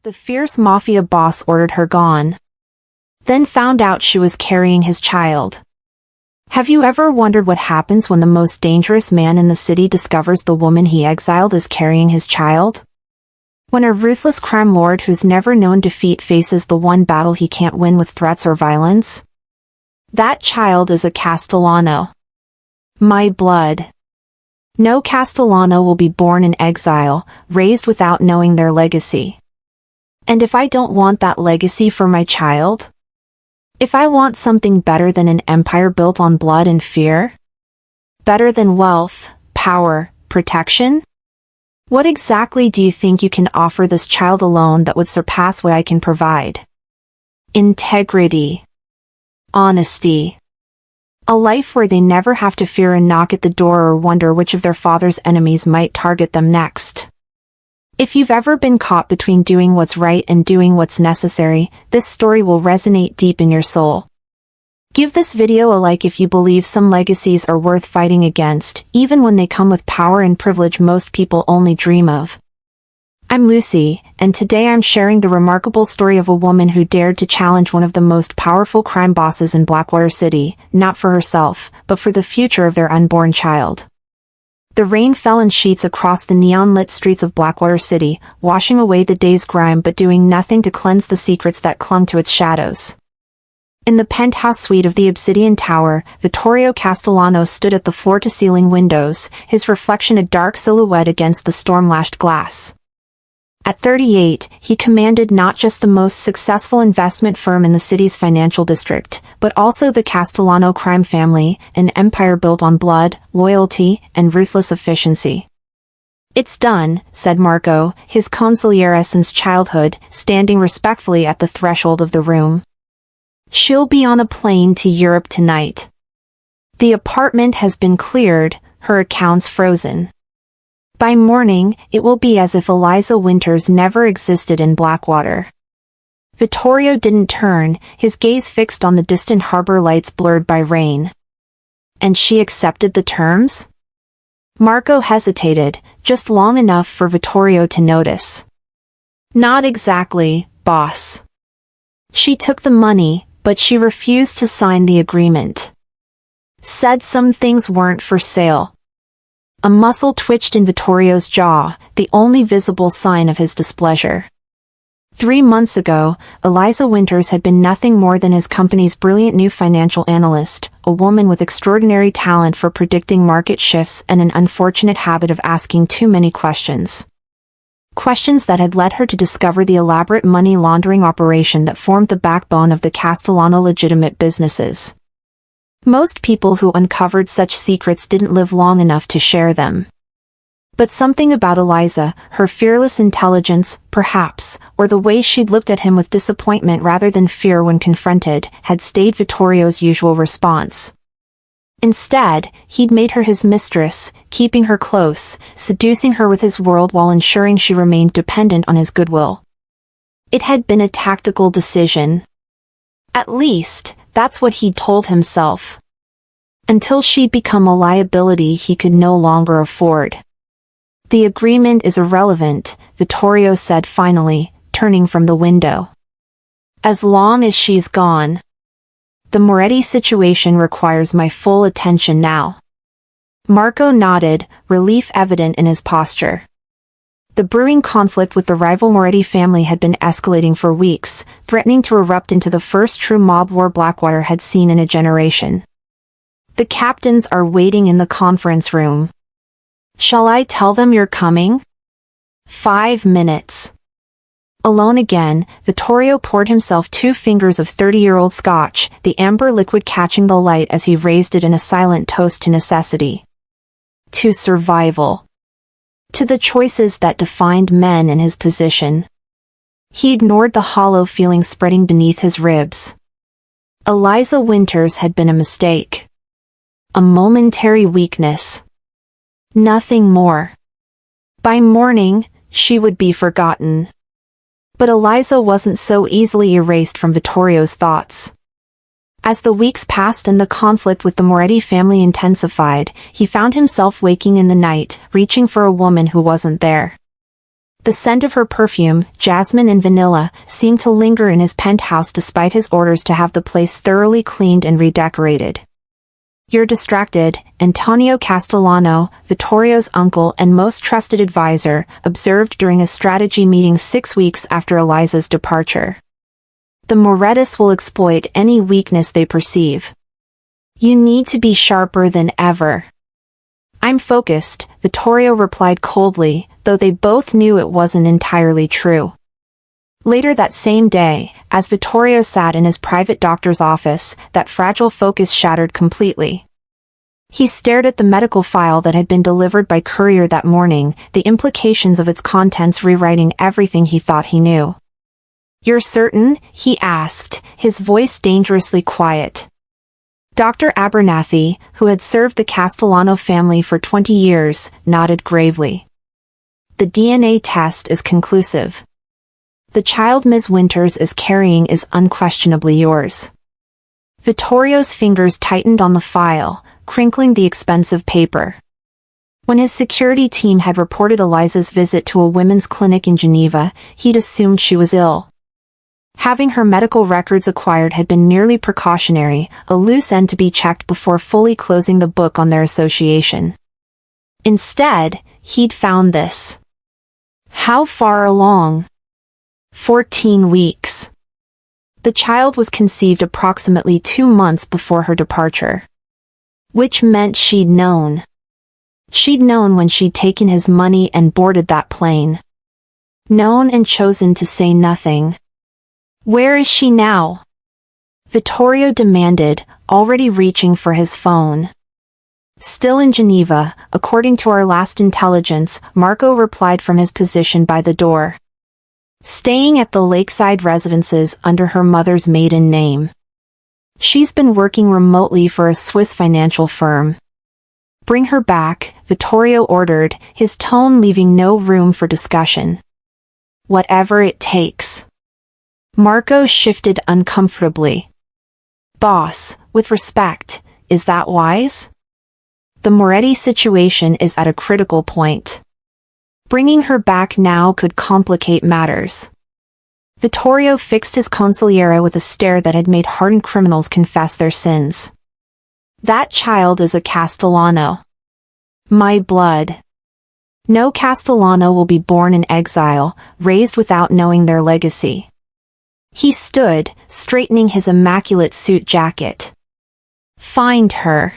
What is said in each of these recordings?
The fierce Mafia boss ordered her gone. Then found out she was carrying his child. Have you ever wondered what happens when the most dangerous man in the city discovers the woman he exiled is carrying his child? When a ruthless crime lord who's never known defeat faces the one battle he can't win with threats or violence? That child is a Castellano. My blood. No Castellano will be born in exile, raised without knowing their legacy. And if I don't want that legacy for my child? If I want something better than an empire built on blood and fear? Better than wealth, power, protection? What exactly do you think you can offer this child alone that would surpass what I can provide? Integrity. Honesty. A life where they never have to fear a knock at the door or wonder which of their father's enemies might target them next. If you've ever been caught between doing what's right and doing what's necessary, this story will resonate deep in your soul. Give this video a like if you believe some legacies are worth fighting against, even when they come with power and privilege most people only dream of. I'm Lucy, and today I'm sharing the remarkable story of a woman who dared to challenge one of the most powerful crime bosses in Blackwater City, not for herself, but for the future of their unborn child. The rain fell in sheets across the neon-lit streets of Blackwater City, washing away the day's grime but doing nothing to cleanse the secrets that clung to its shadows. In the penthouse suite of the Obsidian Tower, Vittorio Castellano stood at the floor-to-ceiling windows, his reflection a dark silhouette against the storm-lashed glass. At 38, he commanded not just the most successful investment firm in the city's financial district, but also the Castellano crime family, an empire built on blood, loyalty, and ruthless efficiency. "It's done," said Marco, his consigliere since childhood, standing respectfully at the threshold of the room. "She'll be on a plane to Europe tonight. The apartment has been cleared, her accounts frozen. By morning, it will be as if Eliza Winters never existed in Blackwater." Vittorio didn't turn, his gaze fixed on the distant harbor lights blurred by rain. "And she accepted the terms?" Marco hesitated, just long enough for Vittorio to notice. "Not exactly, boss. She took the money, but she refused to sign the agreement. Said some things weren't for sale." A muscle twitched in Vittorio's jaw, the only visible sign of his displeasure. 3 months ago, Eliza Winters had been nothing more than his company's brilliant new financial analyst, a woman with extraordinary talent for predicting market shifts and an unfortunate habit of asking too many questions. Questions that had led her to discover the elaborate money laundering operation that formed the backbone of the Castellano legitimate businesses. Most people who uncovered such secrets didn't live long enough to share them. But something about Eliza, her fearless intelligence, perhaps, or the way she'd looked at him with disappointment rather than fear when confronted, had stayed Vittorio's usual response. Instead, he'd made her his mistress, keeping her close, seducing her with his world while ensuring she remained dependent on his goodwill. It had been a tactical decision. At least, that's what he'd told himself. Until she'd become a liability he could no longer afford. "The agreement is irrelevant," Vittorio said finally, turning from the window. "As long as she's gone. The Moretti situation requires my full attention now." Marco nodded, relief evident in his posture. The brewing conflict with the rival Moretti family had been escalating for weeks, threatening to erupt into the first true mob war Blackwater had seen in a generation. "The captains are waiting in the conference room. Shall I tell them you're coming?" 5 minutes. Alone again, Vittorio poured himself 2 fingers of 30-year-old scotch, the amber liquid catching the light as he raised it in a silent toast to necessity. To survival. To the choices that defined men in his position. He ignored the hollow feeling spreading beneath his ribs. Eliza Winters had been a mistake. A momentary weakness. Nothing more. By morning, she would be forgotten. But Eliza wasn't so easily erased from Vittorio's thoughts. As the weeks passed and the conflict with the Moretti family intensified, he found himself waking in the night, reaching for a woman who wasn't there. The The scent of her perfume, jasmine and vanilla, seemed to linger in his penthouse despite his orders to have the place thoroughly cleaned and redecorated. "You're distracted," Antonio Castellano, Vittorio's uncle and most trusted advisor, observed during a strategy meeting 6 weeks after Eliza's departure. "The Morettis will exploit any weakness they perceive. You need to be sharper than ever." "I'm focused," Vittorio replied coldly, though they both knew it wasn't entirely true. Later that same day, as Vittorio sat in his private doctor's office, that fragile focus shattered completely. He stared at the medical file that had been delivered by courier that morning, the implications of its contents rewriting everything he thought he knew. "You're certain?" he asked, his voice dangerously quiet. Dr. Abernathy, who had served the Castellano family for 20 years, nodded gravely. "The DNA test is conclusive. The child Ms. Winters is carrying is unquestionably yours." Vittorio's fingers tightened on the file, crinkling the expensive paper. When his security team had reported Eliza's visit to a women's clinic in Geneva, he'd assumed she was ill. Having her medical records acquired had been merely precautionary, a loose end to be checked before fully closing the book on their association. Instead, he'd found this. How far along? 14 weeks. The child was conceived approximately 2 months before her departure. Which meant she'd known. She'd known when she'd taken his money and boarded that plane. Known and chosen to say nothing. "Where is she now?" Vittorio demanded, already reaching for his phone. "Still in Geneva, according to our last intelligence," Marco replied from his position by the door. "Staying at the lakeside residences under her mother's maiden name. She's been working remotely for a Swiss financial firm." "Bring her back," Vittorio ordered, his tone leaving no room for discussion. "Whatever it takes." Marco shifted uncomfortably. "Boss, with respect, is that wise? The Moretti situation is at a critical point. Bringing her back now could complicate matters." Vittorio fixed his consigliere with a stare that had made hardened criminals confess their sins. "That child is a Castellano. My blood. No Castellano will be born in exile, raised without knowing their legacy." He stood, straightening his immaculate suit jacket. "Find her.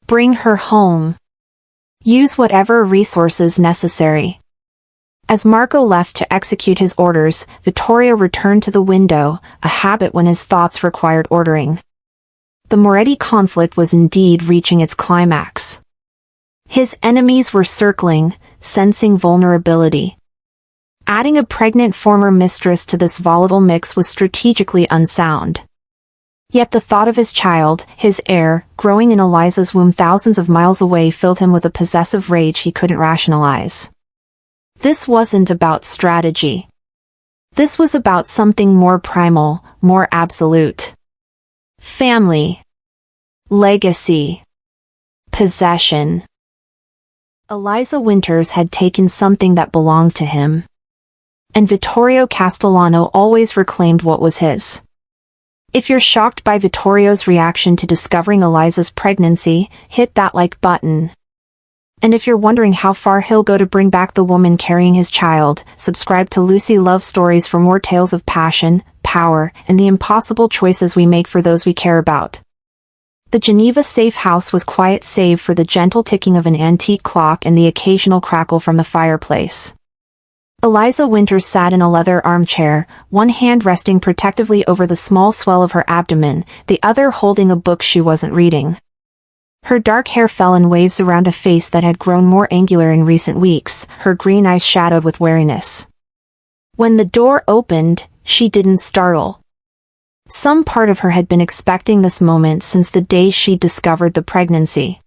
Bring her home. Use whatever resources necessary." As Marco left to execute his orders, Vittorio returned to the window, a habit when his thoughts required ordering. The Moretti conflict was indeed reaching its climax. His enemies were circling, sensing vulnerability. Adding a pregnant former mistress to this volatile mix was strategically unsound. Yet the thought of his child, his heir, growing in Eliza's womb thousands of miles away filled him with a possessive rage he couldn't rationalize. This wasn't about strategy. This was about something more primal, more absolute. Family. Legacy. Possession. Eliza Winters had taken something that belonged to him. And Vittorio Castellano always reclaimed what was his. If you're shocked by Vittorio's reaction to discovering Eliza's pregnancy, hit that like button. And if you're wondering how far he'll go to bring back the woman carrying his child, subscribe to Lucy Love Stories for more tales of passion, power, and the impossible choices we make for those we care about. The Geneva safe house was quiet save for the gentle ticking of an antique clock and the occasional crackle from the fireplace. Eliza Winters sat in a leather armchair, one hand resting protectively over the small swell of her abdomen, the other holding a book she wasn't reading. Her dark hair fell in waves around a face that had grown more angular in recent weeks, her green eyes shadowed with wariness. When the door opened, she didn't startle. Some part of her had been expecting this moment since the day she'd discovered the pregnancy.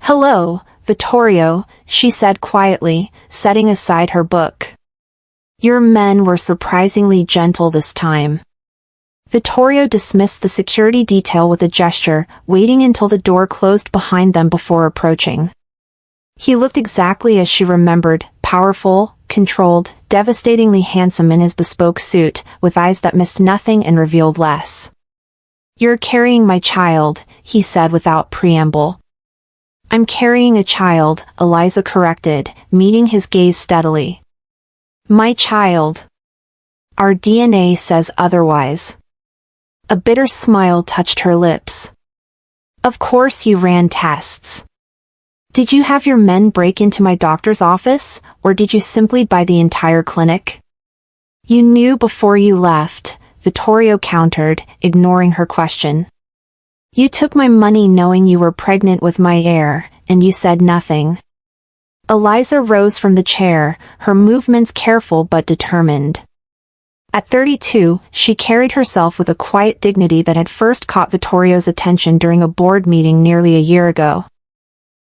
"Hello, Vittorio," she said quietly, setting aside her book. "Your men were surprisingly gentle this time." Vittorio dismissed the security detail with a gesture, waiting until the door closed behind them before approaching. He looked exactly as she remembered, powerful, controlled, devastatingly handsome in his bespoke suit, with eyes that missed nothing and revealed less. "You're carrying my child," he said without preamble. "I'm carrying a child," Eliza corrected, meeting his gaze steadily. "My child. Our DNA says otherwise." A bitter smile touched her lips. "Of course you ran tests. Did you have your men break into my doctor's office, or did you simply buy the entire clinic?" "You knew before you left," Vittorio countered, ignoring her question. "You took my money knowing you were pregnant with my heir, and you said nothing." Eliza rose from the chair, her movements careful but determined. At 32, she carried herself with a quiet dignity that had first caught Vittorio's attention during a board meeting nearly a year ago.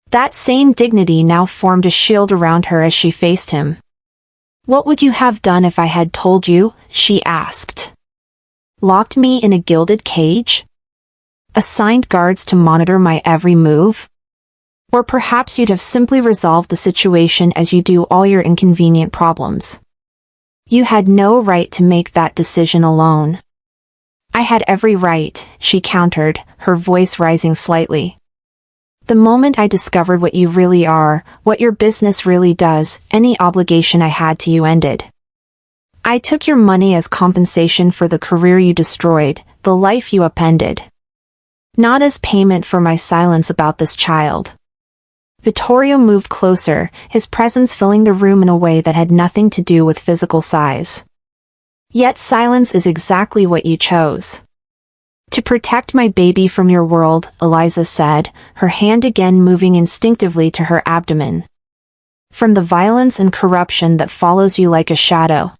That same dignity now formed a shield around her as she faced him. "What would you have done if I had told you?" she asked. "Locked me in a gilded cage? Assigned guards to monitor my every move? Or perhaps you'd have simply resolved the situation as you do all your inconvenient problems. You had no right to make that decision alone." "I had every right," she countered, her voice rising slightly. "The moment I discovered what you really are, what your business really does, any obligation I had to you ended. I took your money as compensation for the career you destroyed, the life you upended. Not as payment for my silence about this child." Vittorio moved closer, his presence filling the room in a way that had nothing to do with physical size. "Yet silence is exactly what you chose. To protect my baby from your world," Eliza said, her hand again moving instinctively to her abdomen. "From the violence and corruption that follows you like a shadow."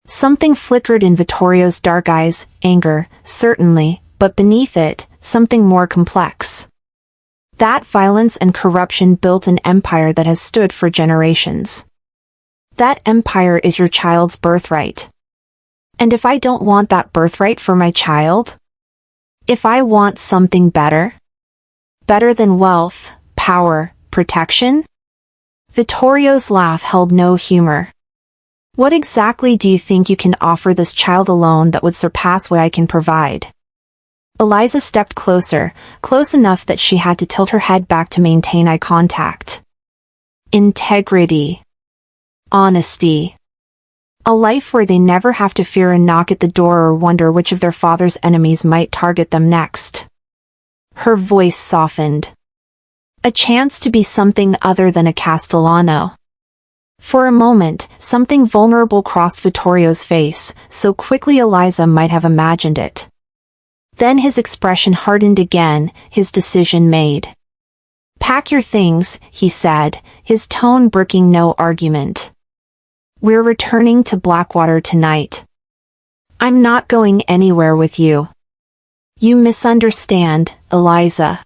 Something flickered in Vittorio's dark eyes, anger, certainly, but beneath it, something more complex. That violence and corruption built an empire that has stood for generations. That empire is your child's birthright. And if I don't want that birthright for my child? If I want something better? Better than wealth, power, protection? Vittorio's laugh held no humor. "What exactly do you think you can offer this child alone that would surpass what I can provide?" Eliza stepped closer, close enough that she had to tilt her head back to maintain eye contact. "Integrity. Honesty. A life where they never have to fear a knock at the door or wonder which of their father's enemies might target them next." Her voice softened. "A chance to be something other than a Castellano." For a moment, something vulnerable crossed Vittorio's face, so quickly Eliza might have imagined it. Then his expression hardened again, his decision made. "Pack your things," he said, his tone brooking no argument. "We're returning to Blackwater tonight. I'm not going anywhere with you." "You misunderstand, Eliza.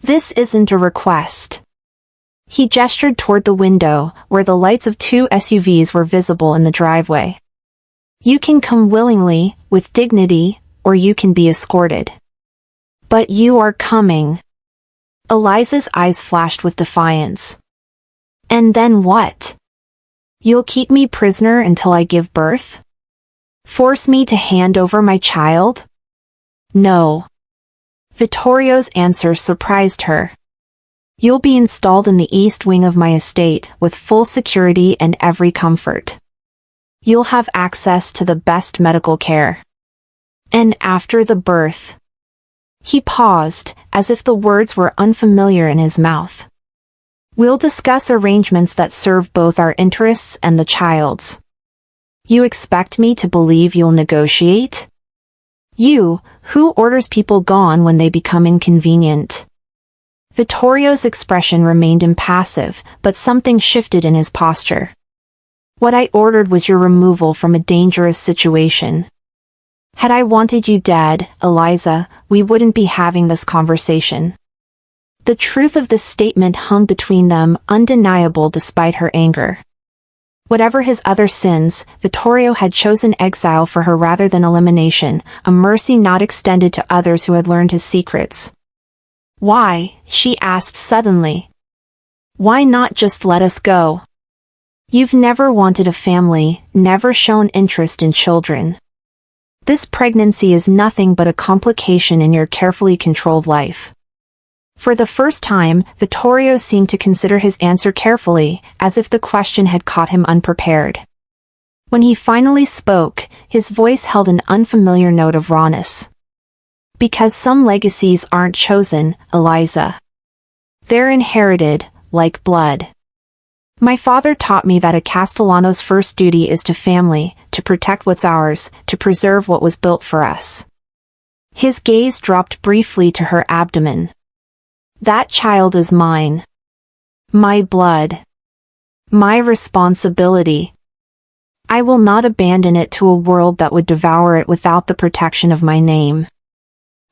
This isn't a request." He gestured toward the window, where the lights of 2 SUVs were visible in the driveway. "You can come willingly, with dignity, or you can be escorted. But you are coming." Eliza's eyes flashed with defiance. "And then what? You'll keep me prisoner until I give birth? Force me to hand over my child?" "No." Vittorio's answer surprised her. "You'll be installed in the east wing of my estate, with full security and every comfort. You'll have access to the best medical care. And after the birth..." He paused, as if the words were unfamiliar in his mouth. "We'll discuss arrangements that serve both our interests and the child's." "You expect me to believe you'll negotiate? You, who orders people gone when they become inconvenient?" Vittorio's expression remained impassive, but something shifted in his posture. "What I ordered was your removal from a dangerous situation. Had I wanted you dead, Eliza, we wouldn't be having this conversation." The truth of this statement hung between them, undeniable despite her anger. Whatever his other sins, Vittorio had chosen exile for her rather than elimination, a mercy not extended to others who had learned his secrets. "Why?" she asked suddenly. "Why not just let us go?" You've never wanted a family, never shown interest in children. This pregnancy is nothing but a complication in your carefully controlled life. For the first time, Vittorio seemed to consider his answer carefully, as if the question had caught him unprepared. When he finally spoke, his voice held an unfamiliar note of rawness. Because some legacies aren't chosen, Eliza. They're inherited, like blood. My father taught me that a Castellano's first duty is to family, to protect what's ours, to preserve what was built for us. His gaze dropped briefly to her abdomen. That child is mine. My blood. My responsibility. I will not abandon it to a world that would devour it without the protection of my name.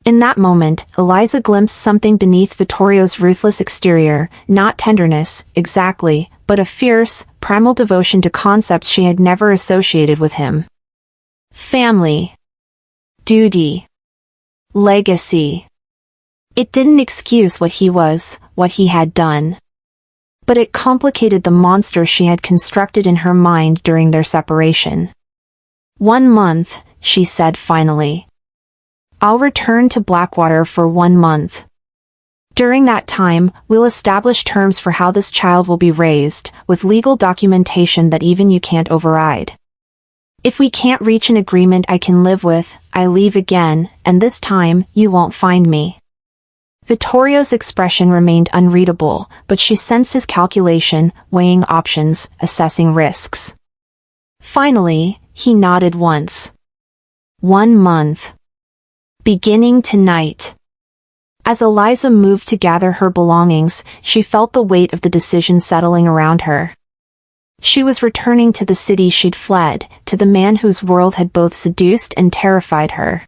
In that moment, Eliza glimpsed something beneath Vittorio's ruthless exterior, not tenderness, exactly, but a fierce, primal devotion to concepts she had never associated with him. Family. Duty. Legacy. It didn't excuse what he was, what he had done. But it complicated the monster she had constructed in her mind during their separation. 1 month, she said finally. I'll return to Blackwater for 1 month. During that time, we'll establish terms for how this child will be raised, with legal documentation that even you can't override. If we can't reach an agreement I can live with, I leave again, and this time, you won't find me. Vittorio's expression remained unreadable, but she sensed his calculation, weighing options, assessing risks. Finally, he nodded once. 1 month. Beginning tonight. As Eliza moved to gather her belongings, she felt the weight of the decision settling around her. She was returning to the city she'd fled, to the man whose world had both seduced and terrified her.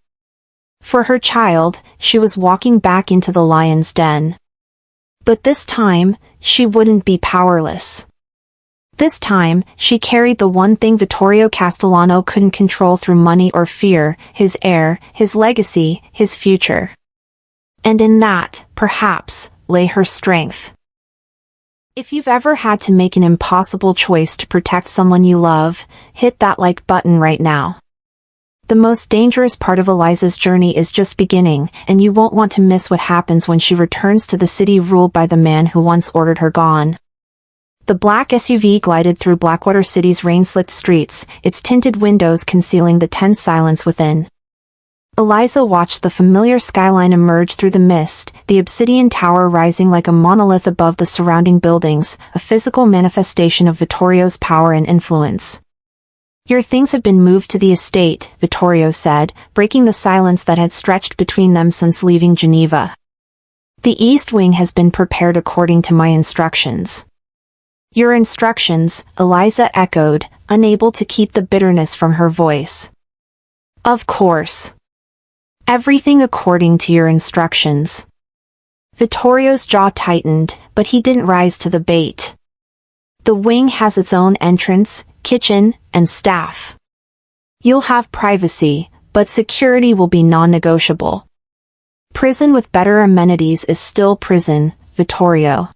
For her child, she was walking back into the lion's den. But this time, she wouldn't be powerless. This time, she carried the one thing Vittorio Castellano couldn't control through money or fear, his heir, his legacy, his future. And in that, perhaps, lay her strength. If you've ever had to make an impossible choice to protect someone you love, hit that like button right now. The most dangerous part of Eliza's journey is just beginning, and you won't want to miss what happens when she returns to the city ruled by the man who once ordered her gone. The black SUV glided through Blackwater City's rain-slicked streets, its tinted windows concealing the tense silence within. Eliza watched the familiar skyline emerge through the mist, the obsidian tower rising like a monolith above the surrounding buildings, a physical manifestation of Vittorio's power and influence. Your things have been moved to the estate, Vittorio said, breaking the silence that had stretched between them since leaving Geneva. The East Wing has been prepared according to my instructions. Your instructions, Eliza echoed, unable to keep the bitterness from her voice. Of course. Everything according to your instructions. Vittorio's jaw tightened, but he didn't rise to the bait. The wing has its own entrance, kitchen, and staff. You'll have privacy, but security will be non-negotiable. Prison with better amenities is still prison, Vittorio.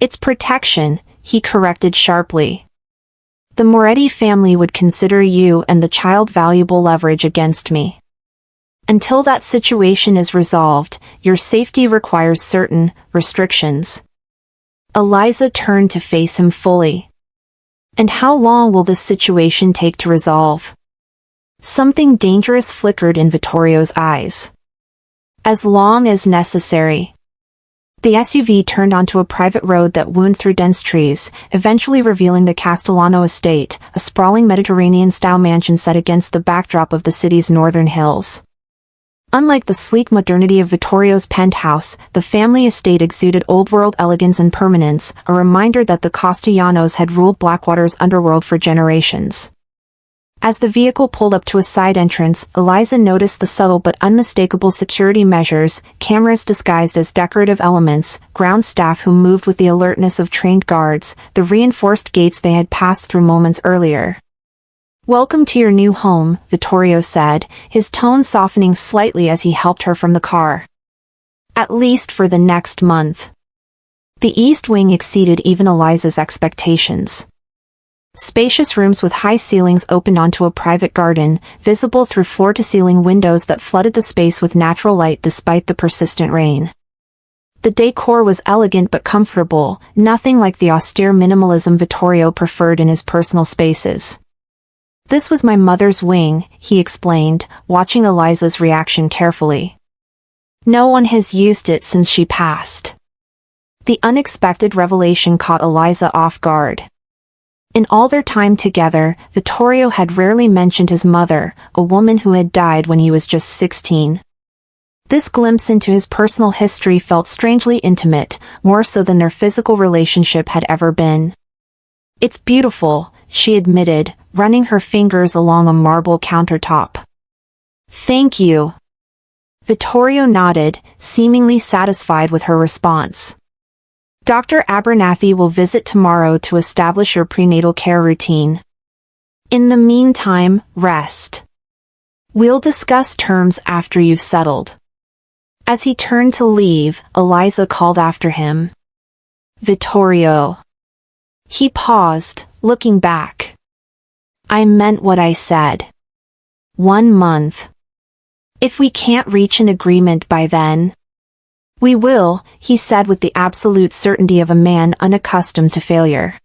It's protection, he corrected sharply. The Moretti family would consider you and the child valuable leverage against me. Until that situation is resolved, your safety requires certain restrictions. Eliza turned to face him fully. And how long will this situation take to resolve? Something dangerous flickered in Vittorio's eyes. As long as necessary. The SUV turned onto a private road that wound through dense trees, eventually revealing the Castellano estate, a sprawling Mediterranean-style mansion set against the backdrop of the city's northern hills. Unlike the sleek modernity of Vittorio's penthouse, the family estate exuded old-world elegance and permanence, a reminder that the Castellanos had ruled Blackwater's underworld for generations. As the vehicle pulled up to a side entrance, Eliza noticed the subtle but unmistakable security measures, cameras disguised as decorative elements, ground staff who moved with the alertness of trained guards, the reinforced gates they had passed through moments earlier. Welcome to your new home, Vittorio said, his tone softening slightly as he helped her from the car. At least for the next month. The East Wing exceeded even Eliza's expectations. Spacious rooms with high ceilings opened onto a private garden, visible through floor-to-ceiling windows that flooded the space with natural light despite the persistent rain. The decor was elegant but comfortable, nothing like the austere minimalism Vittorio preferred in his personal spaces. "This was my mother's wing," he explained, watching Eliza's reaction carefully. "No one has used it since she passed." The unexpected revelation caught Eliza off guard. In all their time together, Vittorio had rarely mentioned his mother, a woman who had died when he was just 16. This glimpse into his personal history felt strangely intimate, more so than their physical relationship had ever been. "It's beautiful," she admitted, running her fingers along a marble countertop. "Thank you." Vittorio nodded, seemingly satisfied with her response. "Dr. Abernathy will visit tomorrow to establish your prenatal care routine. In the meantime, rest. We'll discuss terms after you've settled." As he turned to leave, Eliza called after him. "Vittorio." He paused, looking back. "I meant what I said. 1 month. If we can't reach an agreement by then..." "We will," he said with the absolute certainty of a man unaccustomed to failure.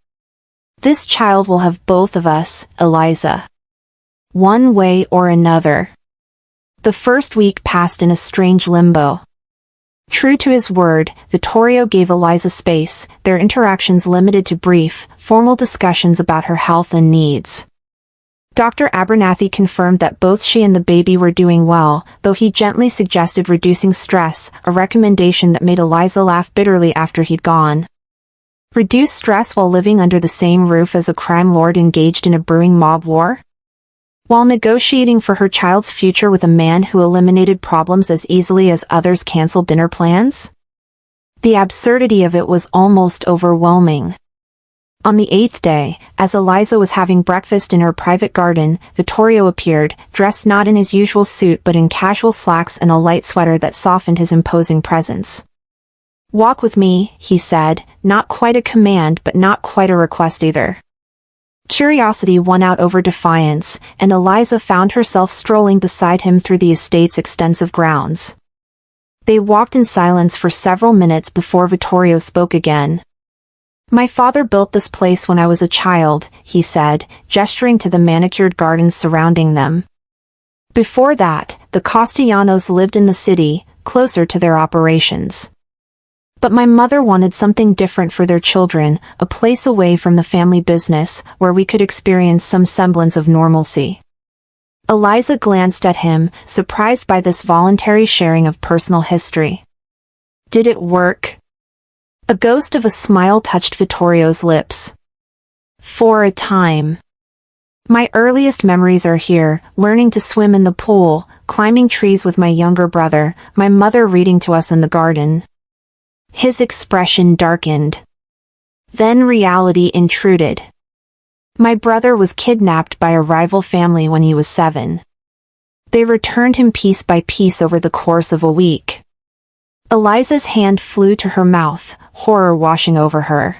"This child will have both of us, Eliza. One way or another." The first week passed in a strange limbo. True to his word, Vittorio gave Eliza space, their interactions limited to brief, formal discussions about her health and needs. Dr. Abernathy confirmed that both she and the baby were doing well, though he gently suggested reducing stress, a recommendation that made Eliza laugh bitterly after he'd gone. Reduce stress while living under the same roof as a crime lord engaged in a brewing mob war? While negotiating for her child's future with a man who eliminated problems as easily as others canceled dinner plans? The absurdity of it was almost overwhelming. On the 8th day, as Eliza was having breakfast in her private garden, Vittorio appeared, dressed not in his usual suit but in casual slacks and a light sweater that softened his imposing presence. "Walk with me," he said, not quite a command but not quite a request either. Curiosity won out over defiance, and Eliza found herself strolling beside him through the estate's extensive grounds. They walked in silence for several minutes before Vittorio spoke again. "My father built this place when I was a child," he said, gesturing to the manicured gardens surrounding them. "Before that, the Castellanos lived in the city, closer to their operations. But my mother wanted something different for their children, a place away from the family business, where we could experience some semblance of normalcy." Eliza glanced at him, surprised by this voluntary sharing of personal history. "Did it work?" A ghost of a smile touched Vittorio's lips. "For a time. My earliest memories are here, learning to swim in the pool, climbing trees with my younger brother, my mother reading to us in the garden." His expression darkened. Then reality intruded. "My brother was kidnapped by a rival family when he was 7. They returned him piece by piece over the course of a week." Eliza's hand flew to her mouth, horror washing over her.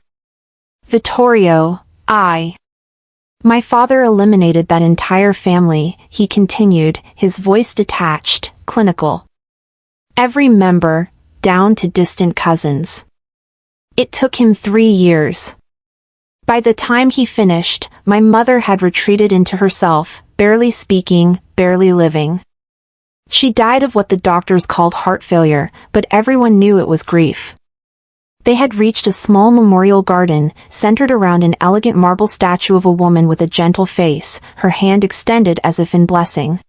"Vittorio, my father eliminated that entire family," he continued, his voice detached, clinical. "Every member, down to distant cousins. It took him 3 years. By the time he finished, my mother had retreated into herself, barely speaking, barely living. She died of what the doctors called heart failure, but everyone knew it was grief." They had reached a small memorial garden, centered around an elegant marble statue of a woman with a gentle face, her hand extended as if in blessing.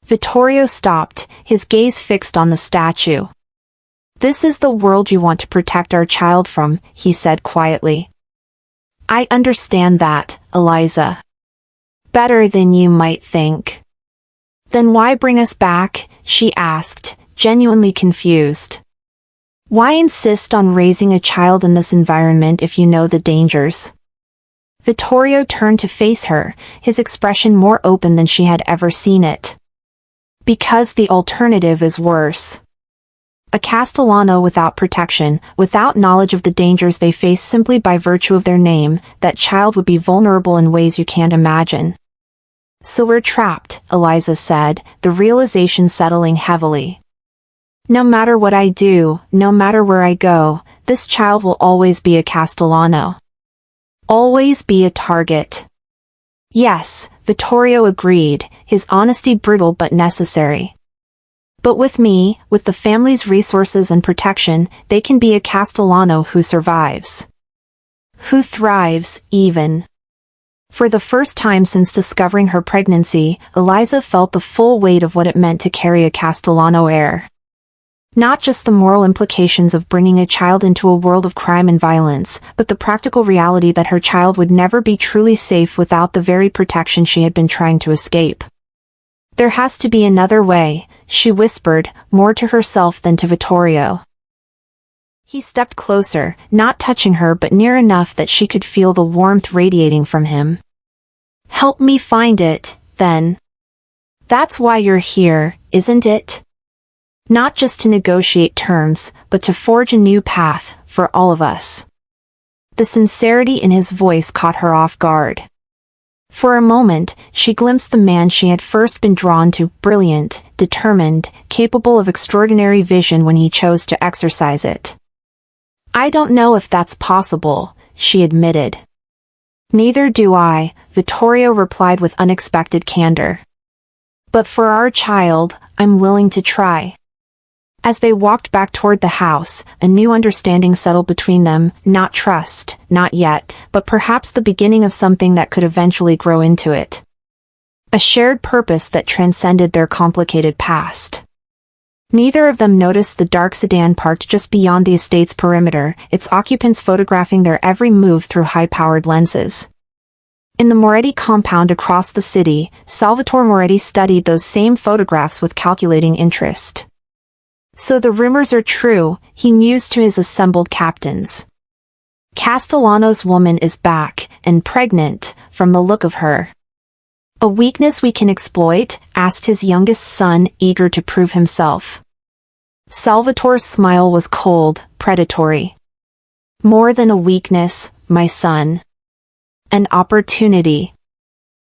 Vittorio stopped, his gaze fixed on the statue. "This is the world you want to protect our child from," he said quietly. "I understand that, Eliza. Better than you might think." "Then why bring us back?" she asked, genuinely confused. "Why insist on raising a child in this environment if you know the dangers?" Vittorio turned to face her, his expression more open than she had ever seen it. "Because the alternative is worse. A Castellano without protection, without knowledge of the dangers they face simply by virtue of their name, that child would be vulnerable in ways you can't imagine. So we're trapped, Eliza said, the realization settling heavily. No matter what I do, no matter where I go, this child will always be a Castellano. Always be a target. Yes, Vittorio agreed, his honesty brutal but necessary. But with me, with the family's resources and protection, they can be a Castellano who survives. Who thrives, even. For the first time since discovering her pregnancy, Eliza felt the full weight of what it meant to carry a Castellano heir. Not just the moral implications of bringing a child into a world of crime and violence, but the practical reality that her child would never be truly safe without the very protection she had been trying to escape. There has to be another way, she whispered, more to herself than to Vittorio. He stepped closer, not touching her but near enough that she could feel the warmth radiating from him. Help me find it, then. That's why you're here, isn't it? Not just to negotiate terms, but to forge a new path, for all of us. The sincerity in his voice caught her off guard. For a moment, she glimpsed the man she had first been drawn to, brilliant, determined, capable of extraordinary vision when he chose to exercise it. I don't know if that's possible, she admitted. Neither do I, Vittorio replied with unexpected candor. But for our child, I'm willing to try. As they walked back toward the house, a new understanding settled between them, not trust, not yet, but perhaps the beginning of something that could eventually grow into it. A shared purpose that transcended their complicated past. Neither of them noticed the dark sedan parked just beyond the estate's perimeter, its occupants photographing their every move through high-powered lenses. In the Moretti compound across the city, Salvatore Moretti studied those same photographs with calculating interest. So the rumors are true, he mused to his assembled captains. Castellano's woman is back, and pregnant, from the look of her. A weakness we can exploit? Asked his youngest son, eager to prove himself. Salvatore's smile was cold, predatory. More than a weakness, my son. An opportunity.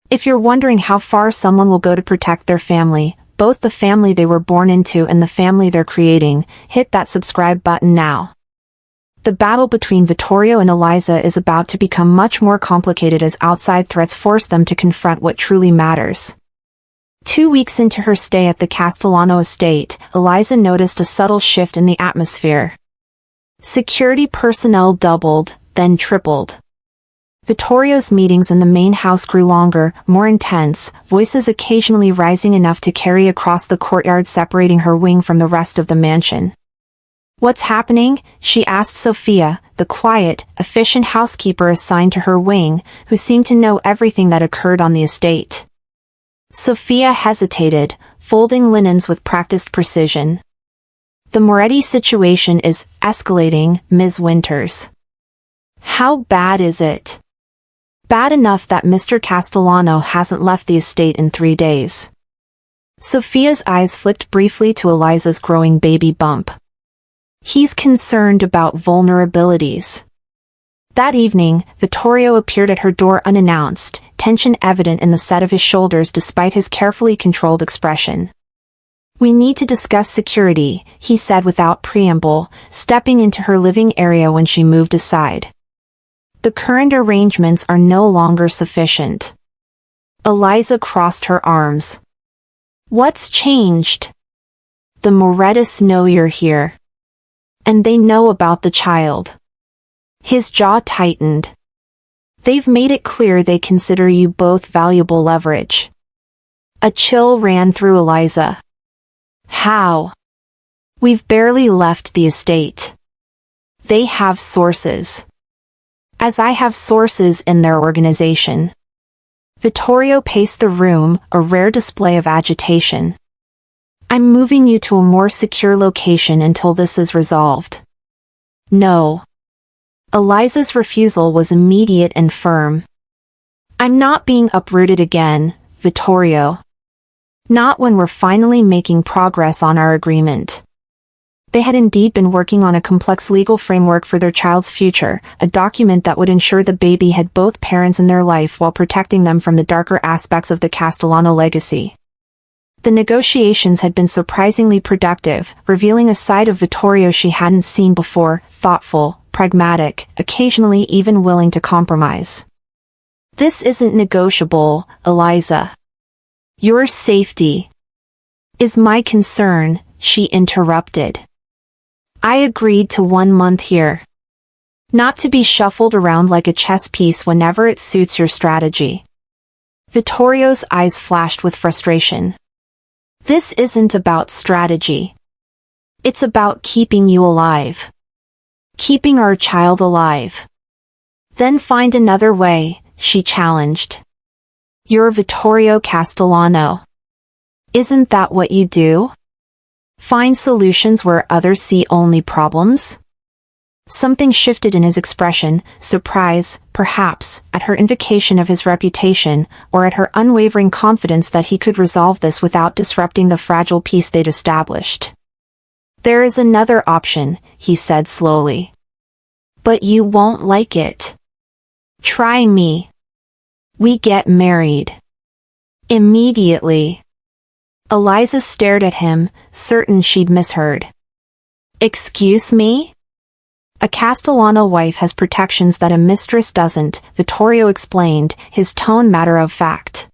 If you're wondering how far someone will go to protect their family, both the family they were born into and the family they're creating, hit that subscribe button now. The battle between Vittorio and Eliza is about to become much more complicated as outside threats force them to confront what truly matters. 2 weeks into her stay at the Castellano estate, Eliza noticed a subtle shift in the atmosphere. Security personnel doubled, then tripled. Vittorio's meetings in the main house grew longer, more intense, voices occasionally rising enough to carry across the courtyard separating her wing from the rest of the mansion. What's happening? She asked Sophia, the quiet, efficient housekeeper assigned to her wing, who seemed to know everything that occurred on the estate. Sophia hesitated, folding linens with practiced precision. The Moretti situation is escalating, Ms. Winters. How bad is it? Bad enough that Mr. Castellano hasn't left the estate in 3 days. Sophia's eyes flicked briefly to Eliza's growing baby bump. He's concerned about vulnerabilities. That evening, Vittorio appeared at her door unannounced, tension evident in the set of his shoulders despite his carefully controlled expression. We need to discuss security, he said without preamble, stepping into her living area when she moved aside. The current arrangements are no longer sufficient. Eliza crossed her arms. What's changed? The Morettis know you're here. And they know about the child. His jaw tightened. They've made it clear they consider you both valuable leverage. A chill ran through Eliza. How? We've barely left the estate. They have sources. As I have sources in their organization. Vittorio paced the room, a rare display of agitation. I'm moving you to a more secure location until this is resolved. No. Eliza's refusal was immediate and firm. I'm not being uprooted again, Vittorio. Not when we're finally making progress on our agreement. They had indeed been working on a complex legal framework for their child's future, a document that would ensure the baby had both parents in their life while protecting them from the darker aspects of the Castellano legacy. The negotiations had been surprisingly productive, revealing a side of Vittorio she hadn't seen before: thoughtful, pragmatic, occasionally even willing to compromise. "This isn't negotiable, Eliza. Your safety is my concern," she interrupted. "I agreed to 1 month here. Not to be shuffled around like a chess piece whenever it suits your strategy." Vittorio's eyes flashed with frustration. "This isn't about strategy. It's about keeping you alive. Keeping our child alive." "Then find another way," she challenged. "You're Vittorio Castellano. Isn't that what you do? Find solutions where others see only problems?" Something shifted in his expression: surprise, perhaps, at her invocation of his reputation, or at her unwavering confidence that he could resolve this without disrupting the fragile peace they'd established. "There is another option," he said slowly. "But you won't like it. Try me. We get married. Immediately." Eliza stared at him, certain she'd misheard. "Excuse me?" "A Castellano wife has protections that a mistress doesn't," Vittorio explained, his tone matter-of-fact.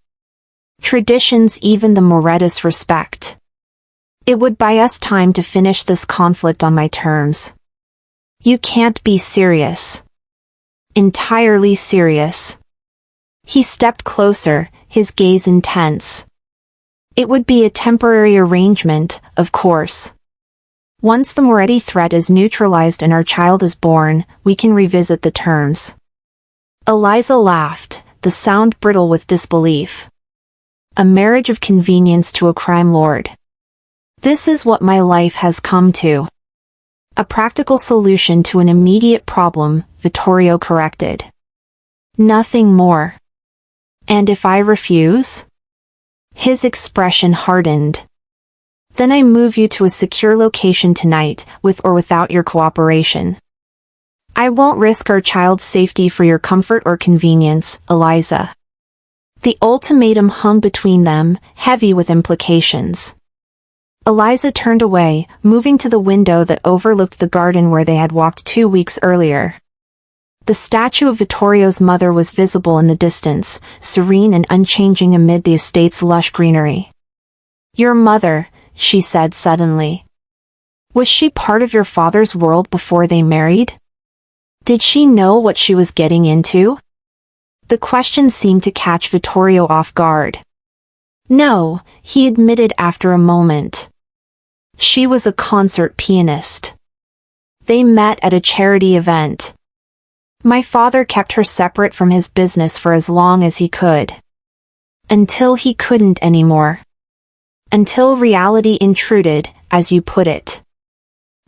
"Traditions even the Morettas respect. It would buy us time to finish this conflict on my terms." "You can't be serious." "Entirely serious." He stepped closer, his gaze intense. "It would be a temporary arrangement, of course. Once the Moretti threat is neutralized and our child is born, we can revisit the terms." Eliza laughed, the sound brittle with disbelief. "A marriage of convenience to a crime lord. This is what my life has come to." "A practical solution to an immediate problem," Vittorio corrected. "Nothing more." "And if I refuse?" His expression hardened. "Then I move you to a secure location tonight, with or without your cooperation." "I won't risk our child's safety for your comfort or convenience, Eliza." The ultimatum hung between them, heavy with implications. Eliza turned away, moving to the window that overlooked the garden where they had walked 2 weeks earlier. The statue of Vittorio's mother was visible in the distance, serene and unchanging amid the estate's lush greenery. "Your mother," she said suddenly. "Was she part of your father's world before they married? Did she know what she was getting into?" The question seemed to catch Vittorio off guard. "No," he admitted after a moment. "She was a concert pianist. They met at a charity event. My father kept her separate from his business for as long as he could. Until he couldn't anymore. Until reality intruded, as you put it."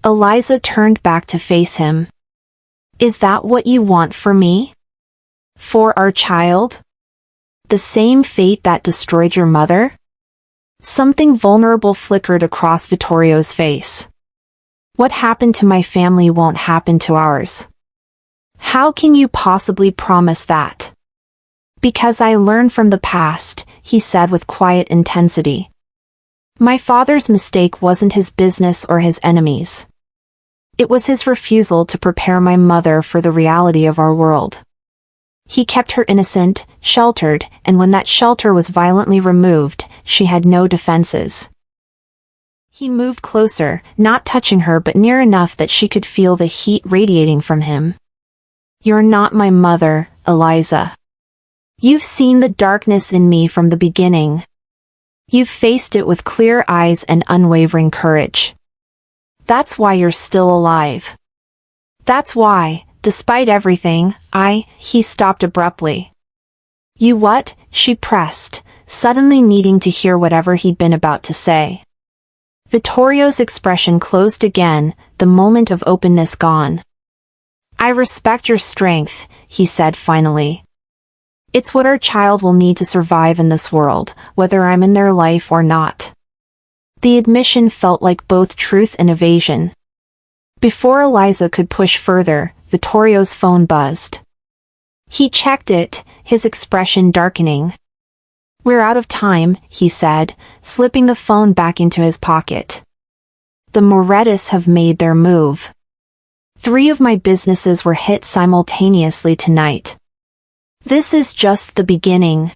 Eliza turned back to face him. "Is that what you want for me? For our child? The same fate that destroyed your mother?" Something vulnerable flickered across Vittorio's face. "What happened to my family won't happen to ours." "How can you possibly promise that?" "Because I learn from the past," he said with quiet intensity. "My father's mistake wasn't his business or his enemies. It was his refusal to prepare my mother for the reality of our world. He kept her innocent, sheltered, and when that shelter was violently removed, she had no defenses." He moved closer, not touching her but near enough that she could feel the heat radiating from him. "You're not my mother, Eliza. You've seen the darkness in me from the beginning. You've faced it with clear eyes and unwavering courage. That's why you're still alive. That's why, despite everything, He stopped abruptly. "You what?" she pressed, suddenly needing to hear whatever he'd been about to say. Vittorio's expression closed again, the moment of openness gone. "I respect your strength," he said finally. "It's what our child will need to survive in this world, whether I'm in their life or not." The admission felt like both truth and evasion. Before Eliza could push further, Vittorio's phone buzzed. He checked it, his expression darkening. "We're out of time," he said, slipping the phone back into his pocket. "The Morettis have made their move. 3 of my businesses were hit simultaneously tonight. This is just the beginning."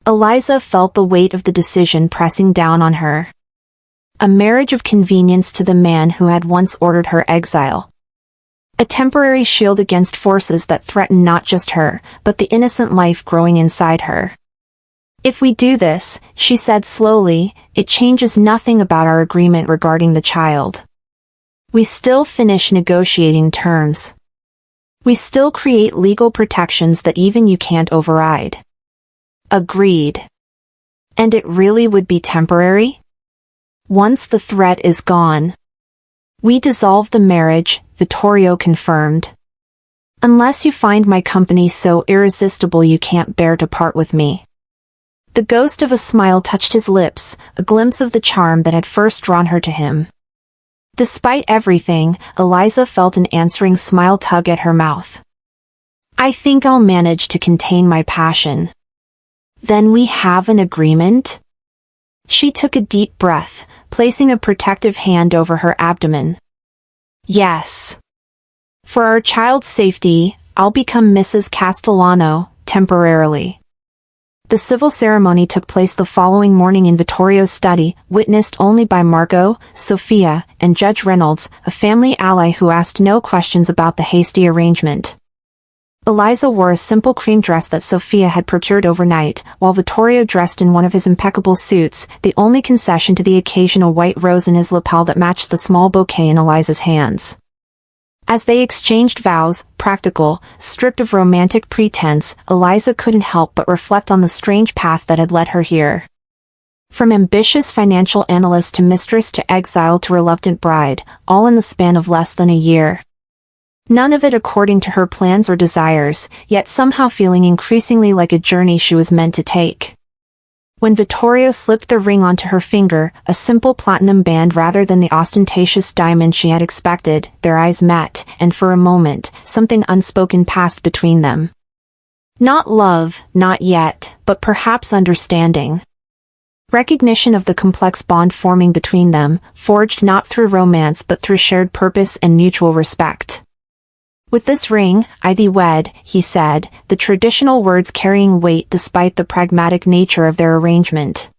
Eliza felt the weight of the decision pressing down on her. A marriage of convenience to the man who had once ordered her exile. A temporary shield against forces that threatened not just her, but the innocent life growing inside her. "If we do this," she said slowly, "it changes nothing about our agreement regarding the child. We still finish negotiating terms. We still create legal protections that even you can't override." Agreed. "And it really would be temporary? Once the threat is gone." "We dissolve the marriage," Vittorio confirmed. "Unless you find my company so irresistible you can't bear to part with me." The ghost of a smile touched his lips, a glimpse of the charm that had first drawn her to him. Despite everything, Eliza felt an answering smile tug at her mouth. "I think I'll manage to contain my passion." "Then we have an agreement?" She took a deep breath, placing a protective hand over her abdomen. "Yes. For our child's safety, I'll become Mrs. Castellano, temporarily." The civil ceremony took place the following morning in Vittorio's study, witnessed only by Marco, Sophia, and Judge Reynolds, a family ally who asked no questions about the hasty arrangement. Eliza wore a simple cream dress that Sophia had procured overnight, while Vittorio dressed in one of his impeccable suits, the only concession to the occasion a white rose in his lapel that matched the small bouquet in Eliza's hands. As they exchanged vows, practical, stripped of romantic pretense, Eliza couldn't help but reflect on the strange path that had led her here. From ambitious financial analyst to mistress to exile to reluctant bride, all in the span of less than a year. None of it according to her plans or desires, yet somehow feeling increasingly like a journey she was meant to take. When Vittorio slipped the ring onto her finger, a simple platinum band rather than the ostentatious diamond she had expected, their eyes met, and for a moment, something unspoken passed between them. Not love, not yet, but perhaps understanding. Recognition of the complex bond forming between them, forged not through romance but through shared purpose and mutual respect. "With this ring, I thee wed," he said, the traditional words carrying weight despite the pragmatic nature of their arrangement.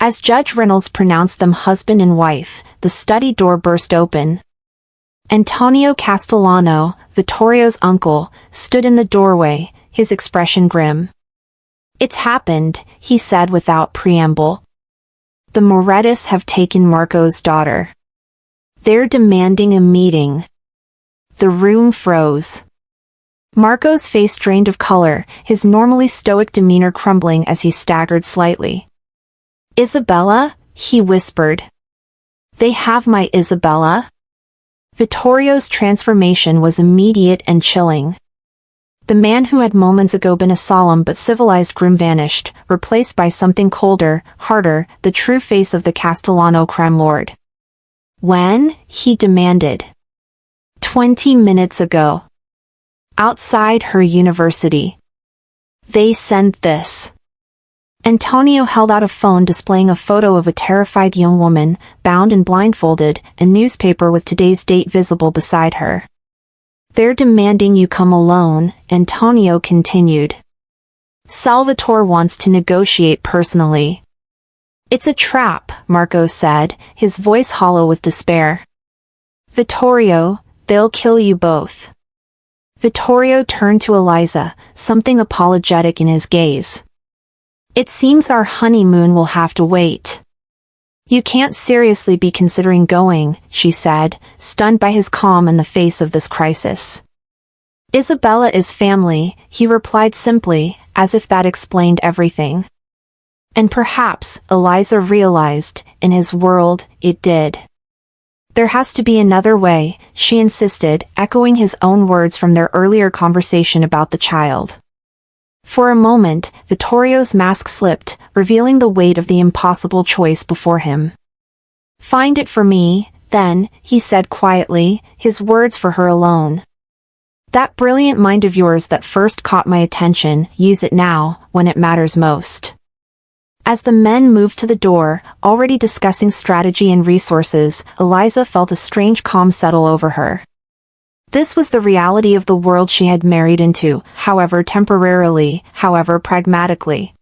As Judge Reynolds pronounced them husband and wife, the study door burst open. Antonio Castellano, Vittorio's uncle, stood in the doorway, his expression grim. "It's happened," he said without preamble. "The Morettis have taken Marco's daughter. They're demanding a meeting." The room froze. Marco's face drained of color, his normally stoic demeanor crumbling as he staggered slightly. "Isabella?" he whispered. "They have my Isabella?" Vittorio's transformation was immediate and chilling. The man who had moments ago been a solemn but civilized groom vanished, replaced by something colder, harder, the true face of the Castellano crime lord. "When?" he demanded. 20 minutes ago. Outside her university. They sent this." Antonio held out a phone displaying a photo of a terrified young woman, bound and blindfolded, a newspaper with today's date visible beside her. "They're demanding you come alone," Antonio continued. "Salvatore wants to negotiate personally." "It's a trap," Marco said, his voice hollow with despair. "Vittorio, they'll kill you both." Vittorio turned to Eliza, something apologetic in his gaze. "It seems our honeymoon will have to wait." "You can't seriously be considering going," she said, stunned by his calm in the face of this crisis. "Isabella is family," he replied simply, as if that explained everything. And perhaps, Eliza realized, in his world, it did. "There has to be another way," she insisted, echoing his own words from their earlier conversation about the child. For a moment, Vittorio's mask slipped, revealing the weight of the impossible choice before him. "Find it for me," Then, he said quietly, his words for her alone. That brilliant mind of yours that first caught my attention, use it now, when it matters most. As the men moved to the door, already discussing strategy and resources, Eliza felt a strange calm settle over her. This was the reality of the world she had married into, however temporarily, however pragmatically.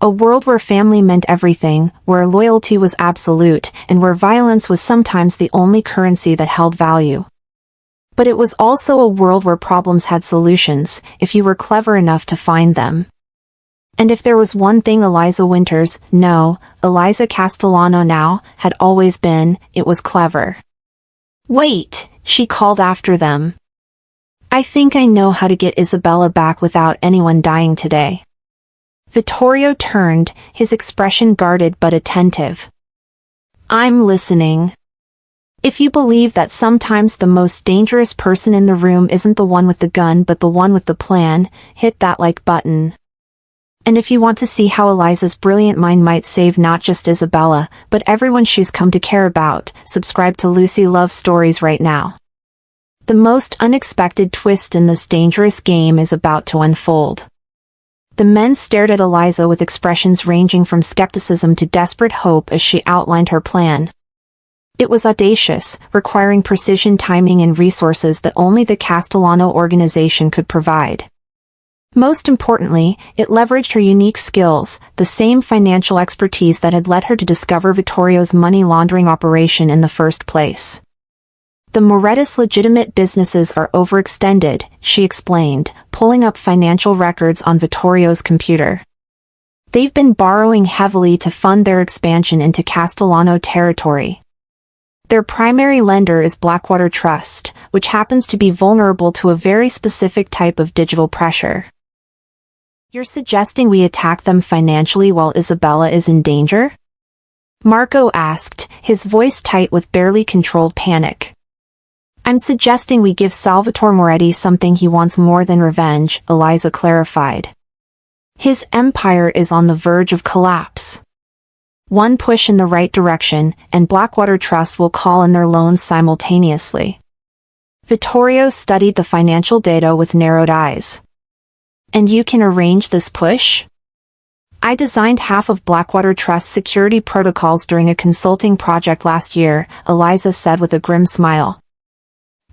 A world where family meant everything, where loyalty was absolute, and where violence was sometimes the only currency that held value. But it was also a world where problems had solutions, if you were clever enough to find them. And if there was one thing Eliza Winters, no, Eliza Castellano now, had always been, it was clever. Wait, she called after them. I think I know how to get Isabella back without anyone dying today. Vittorio turned, his expression guarded but attentive. I'm listening. If you believe that sometimes the most dangerous person in the room isn't the one with the gun but the one with the plan, hit that like button. And if you want to see how Eliza's brilliant mind might save not just Isabella, but everyone she's come to care about, subscribe to Lucy Love Stories right now. The most unexpected twist in this dangerous game is about to unfold. The men stared at Eliza with expressions ranging from skepticism to desperate hope as she outlined her plan. It was audacious, requiring precision timing and resources that only the Castellano organization could provide. Most importantly, it leveraged her unique skills, the same financial expertise that had led her to discover Vittorio's money laundering operation in the first place. The Moretti's legitimate businesses are overextended, she explained, pulling up financial records on Vittorio's computer. They've been borrowing heavily to fund their expansion into Castellano territory. Their primary lender is Blackwater Trust, which happens to be vulnerable to a very specific type of digital pressure. You're suggesting we attack them financially while Isabella is in danger? Marco asked, his voice tight with barely controlled panic. I'm suggesting we give Salvatore Moretti something he wants more than revenge, Eliza clarified. His empire is on the verge of collapse. One push in the right direction, and Blackwater Trust will call in their loans simultaneously. Vittorio studied the financial data with narrowed eyes. And you can arrange this push? I designed half of Blackwater Trust's security protocols during a consulting project last year, Eliza said with a grim smile.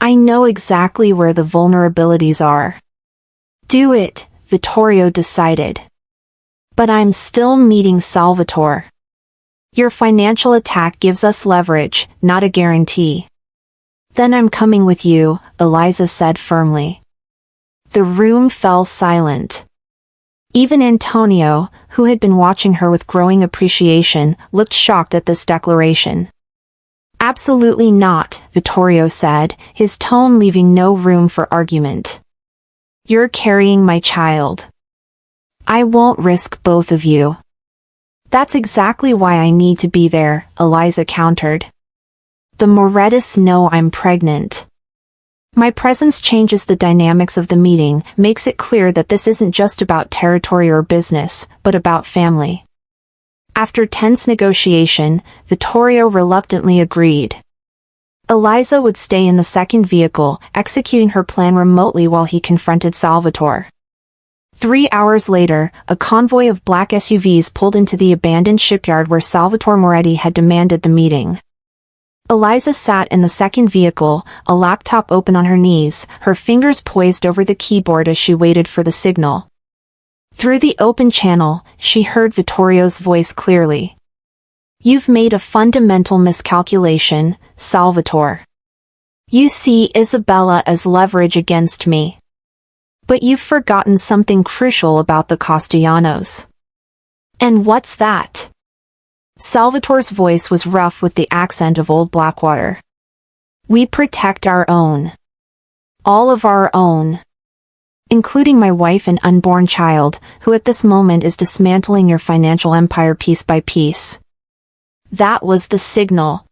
I know exactly where the vulnerabilities are. Do it, Vittorio decided. But I'm still meeting Salvatore. Your financial attack gives us leverage, not a guarantee. Then I'm coming with you, Eliza said firmly. The room fell silent. Even Antonio, who had been watching her with growing appreciation, looked shocked at this declaration. Absolutely not, Vittorio said, his tone leaving no room for argument. You're carrying my child. I won't risk both of you. That's exactly why I need to be there, Eliza countered. The Morettis know I'm pregnant. My presence changes the dynamics of the meeting, makes it clear that this isn't just about territory or business, but about family. After tense negotiation, Vittorio reluctantly agreed. Eliza would stay in the second vehicle, executing her plan remotely while he confronted Salvatore. 3 hours later, a convoy of black SUVs pulled into the abandoned shipyard where Salvatore Moretti had demanded the meeting. Eliza sat in the second vehicle, a laptop open on her knees, her fingers poised over the keyboard as she waited for the signal. Through the open channel, she heard Vittorio's voice clearly. You've made a fundamental miscalculation, Salvatore. You see Isabella as leverage against me. But you've forgotten something crucial about the Castellanos. And what's that? Salvatore's voice was rough with the accent of old Blackwater. We protect our own. All of our own. Including my wife and unborn child, who at this moment is dismantling your financial empire piece by piece. That was the signal.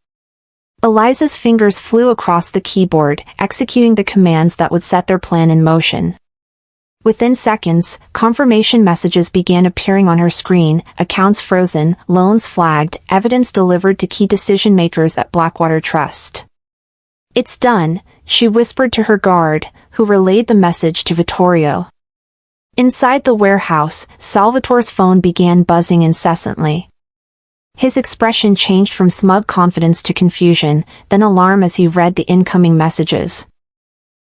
Eliza's fingers flew across the keyboard, executing the commands that would set their plan in motion. Within seconds, confirmation messages began appearing on her screen, accounts frozen, loans flagged, evidence delivered to key decision-makers at Blackwater Trust. "It's done," she whispered to her guard, who relayed the message to Vittorio. Inside the warehouse, Salvatore's phone began buzzing incessantly. His expression changed from smug confidence to confusion, then alarm as he read the incoming messages.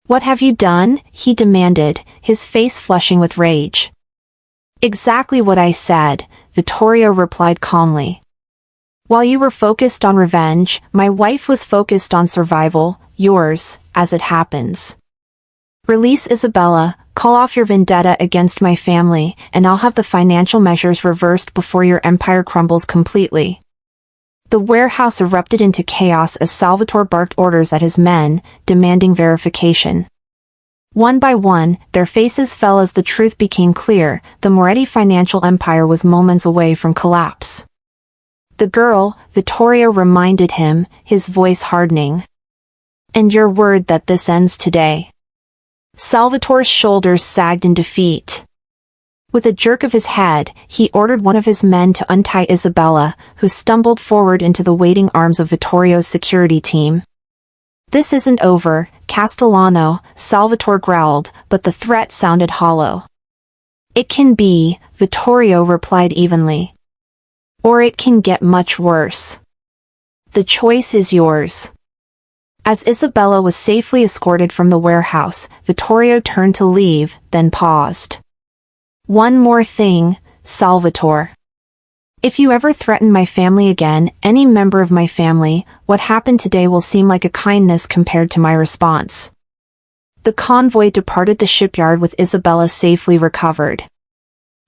"What have you done?" he demanded, his face flushing with rage. "Exactly what I said," Vittorio replied calmly. "While you were focused on revenge, my wife was focused on survival, yours, as it happens. Release Isabella, call off your vendetta against my family, and I'll have the financial measures reversed before your empire crumbles completely." The warehouse erupted into chaos as Salvatore barked orders at his men, demanding verification. One by one, their faces fell as the truth became clear: the Moretti financial empire was moments away from collapse. "The girl," Vittorio reminded him, his voice hardening. "And your word that this ends today." Salvatore's shoulders sagged in defeat. With a jerk of his head, he ordered one of his men to untie Isabella, who stumbled forward into the waiting arms of Vittorio's security team. "This isn't over, Castellano," Salvatore growled, but the threat sounded hollow. "It can be," Vittorio replied evenly. "Or it can get much worse. The choice is yours." As Isabella was safely escorted from the warehouse, Vittorio turned to leave, then paused. "One more thing, Salvatore. If you ever threaten my family again, any member of my family, what happened today will seem like a kindness compared to my response." The convoy departed the shipyard with Isabella safely recovered.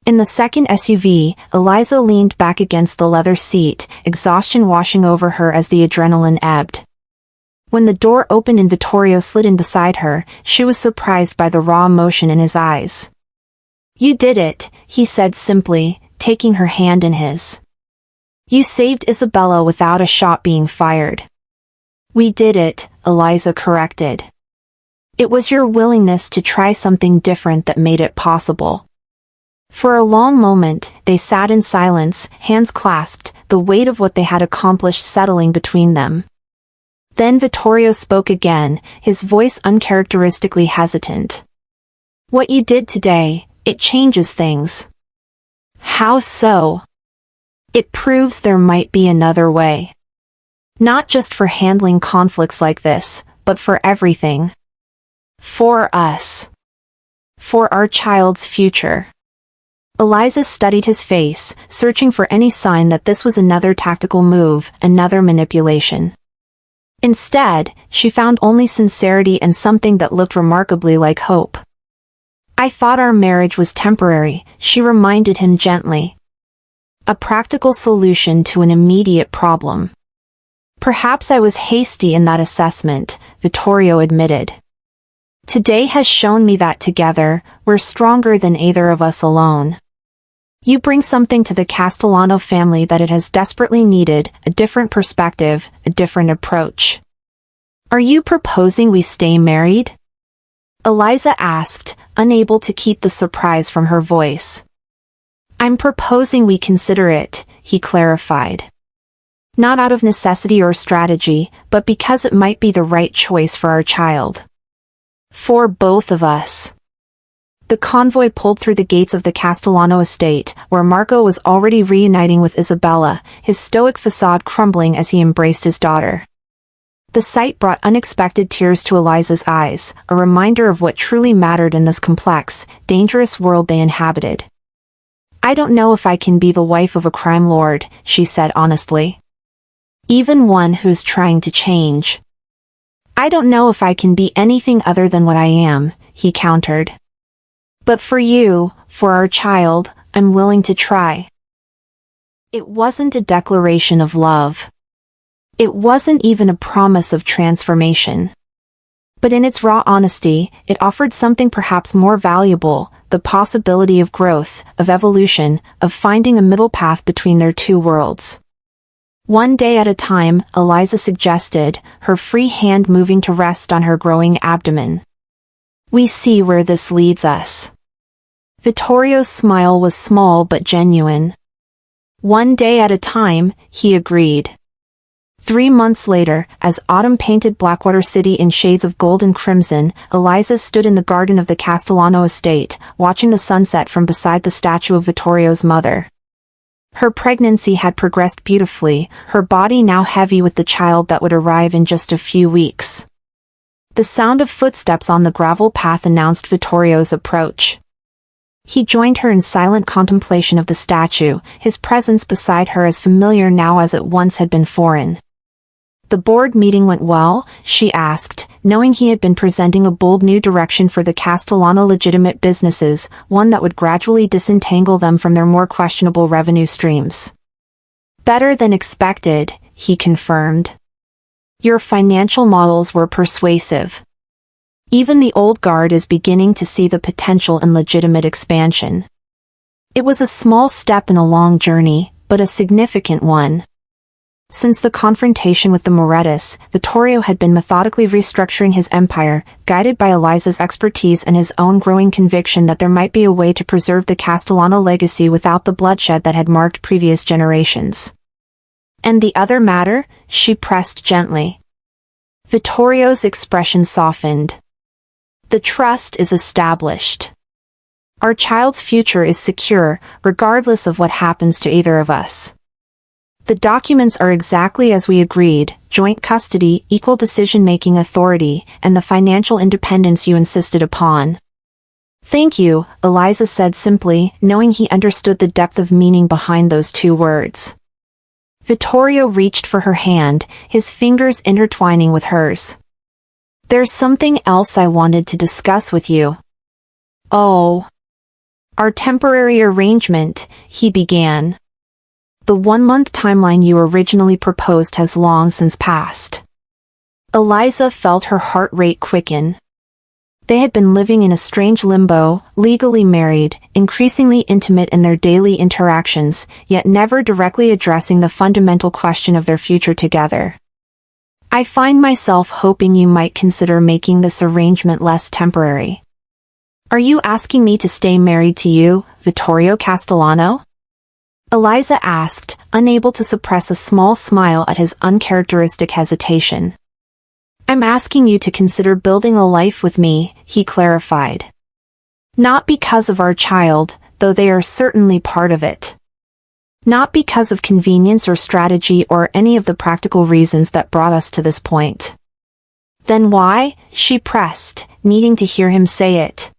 In the second SUV, Eliza leaned back against the leather seat, exhaustion washing over her as the adrenaline ebbed. When the door opened and Vittorio slid in beside her, she was surprised by the raw emotion in his eyes. "You did it," he said simply, taking her hand in his. "You saved Isabella without a shot being fired." "We did it," Eliza corrected. "It was your willingness to try something different that made it possible." For a long moment, they sat in silence, hands clasped, the weight of what they had accomplished settling between them. Then Vittorio spoke again, his voice uncharacteristically hesitant. "What you did today, it changes things." "How so?" "It proves there might be another way. Not just for handling conflicts like this, but for everything. For us. For our child's future." Eliza studied his face, searching for any sign that this was another tactical move, another manipulation. Instead, she found only sincerity and something that looked remarkably like hope. "I thought our marriage was temporary," she reminded him gently. "A practical solution to an immediate problem." "Perhaps I was hasty in that assessment," Vittorio admitted. "Today has shown me that together, we're stronger than either of us alone. You bring something to the Castellano family that it has desperately needed, a different perspective, a different approach." "Are you proposing we stay married?" Eliza asked, unable to keep the surprise from her voice. "I'm proposing we consider it," he clarified. "Not out of necessity or strategy, but because it might be the right choice for our child. For both of us." The convoy pulled through the gates of the Castellano estate, where Marco was already reuniting with Isabella, his stoic facade crumbling as he embraced his daughter. The sight brought unexpected tears to Eliza's eyes, a reminder of what truly mattered in this complex, dangerous world they inhabited. "I don't know if I can be the wife of a crime lord," she said honestly. "Even one who's trying to change. I don't know if I can be anything other than what I am," he countered. "But for you, for our child, I'm willing to try." It wasn't a declaration of love. It wasn't even a promise of transformation. But in its raw honesty, it offered something perhaps more valuable, the possibility of growth, of evolution, of finding a middle path between their two worlds. "One day at a time," Eliza suggested, her free hand moving to rest on her growing abdomen. "We see where this leads us." Vittorio's smile was small but genuine. One day at a time, he agreed. 3 months later, as autumn painted Blackwater City in shades of gold and crimson, Eliza stood in the garden of the Castellano estate, watching the sunset from beside the statue of Vittorio's mother. Her pregnancy had progressed beautifully, her body now heavy with the child that would arrive in just a few weeks. The sound of footsteps on the gravel path announced Vittorio's approach. He joined her in silent contemplation of the statue, his presence beside her as familiar now as it once had been foreign. The board meeting went well, she asked, knowing he had been presenting a bold new direction for the Castellano legitimate businesses, one that would gradually disentangle them from their more questionable revenue streams. Better than expected, he confirmed. Your financial models were persuasive. Even the old guard is beginning to see the potential in legitimate expansion. It was a small step in a long journey, but a significant one. Since the confrontation with the Morettis, Vittorio had been methodically restructuring his empire, guided by Eliza's expertise and his own growing conviction that there might be a way to preserve the Castellano legacy without the bloodshed that had marked previous generations. And the other matter? She pressed gently. Vittorio's expression softened. The trust is established. Our child's future is secure, regardless of what happens to either of us. The documents are exactly as we agreed: joint custody, equal decision-making authority, and the financial independence you insisted upon. Thank you, Eliza said simply, knowing he understood the depth of meaning behind those 2 words. Vittorio reached for her hand, his fingers intertwining with hers. There's something else I wanted to discuss with you. Oh. Our temporary arrangement, he began. The 1-month timeline you originally proposed has long since passed. Eliza felt her heart rate quicken. They had been living in a strange limbo, legally married, increasingly intimate in their daily interactions, yet never directly addressing the fundamental question of their future together. I find myself hoping you might consider making this arrangement less temporary. Are you asking me to stay married to you, Vittorio Castellano? Eliza asked, unable to suppress a small smile at his uncharacteristic hesitation. I'm asking you to consider building a life with me, he clarified. Not because of our child, though they are certainly part of it. Not because of convenience or strategy or any of the practical reasons that brought us to this point. Then why? She pressed, needing to hear him say it.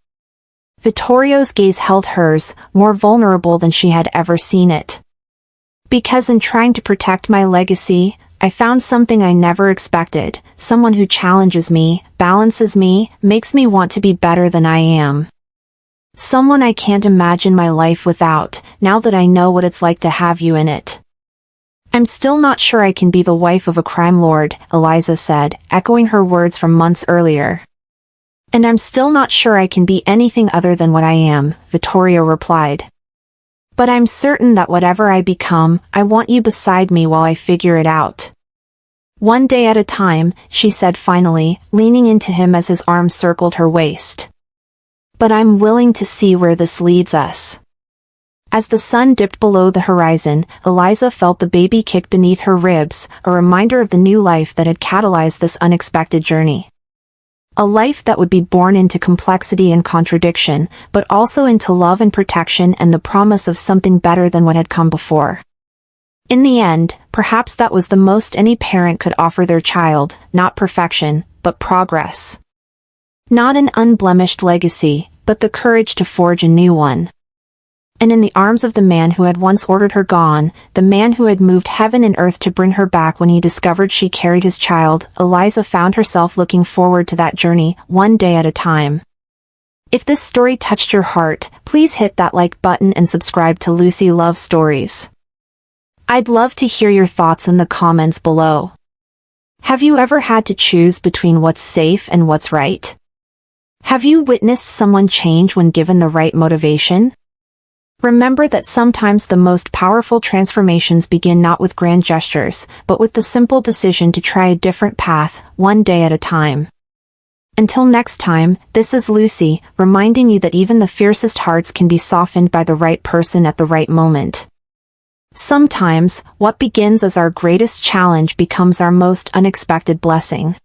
Vittorio's gaze held hers, more vulnerable than she had ever seen it. Because in trying to protect my legacy, I found something I never expected, someone who challenges me, balances me, makes me want to be better than I am. Someone I can't imagine my life without, now that I know what it's like to have you in it. I'm still not sure I can be the wife of a crime lord, Eliza said, echoing her words from months earlier. And I'm still not sure I can be anything other than what I am, Vittorio replied. But I'm certain that whatever I become, I want you beside me while I figure it out. One day at a time, she said finally, leaning into him as his arm circled her waist. But I'm willing to see where this leads us. As the sun dipped below the horizon, Eliza felt the baby kick beneath her ribs, a reminder of the new life that had catalyzed this unexpected journey. A life that would be born into complexity and contradiction, but also into love and protection and the promise of something better than what had come before. In the end, perhaps that was the most any parent could offer their child, not perfection, but progress. Not an unblemished legacy, but the courage to forge a new one. And in the arms of the man who had once ordered her gone, the man who had moved heaven and earth to bring her back when he discovered she carried his child, Eliza found herself looking forward to that journey, one day at a time. If this story touched your heart, please hit that like button and subscribe to Lucy Love Stories. I'd love to hear your thoughts in the comments below. Have you ever had to choose between what's safe and what's right? Have you witnessed someone change when given the right motivation? Remember that sometimes the most powerful transformations begin not with grand gestures, but with the simple decision to try a different path, one day at a time. Until next time, this is Lucy, reminding you that even the fiercest hearts can be softened by the right person at the right moment. Sometimes, what begins as our greatest challenge becomes our most unexpected blessing.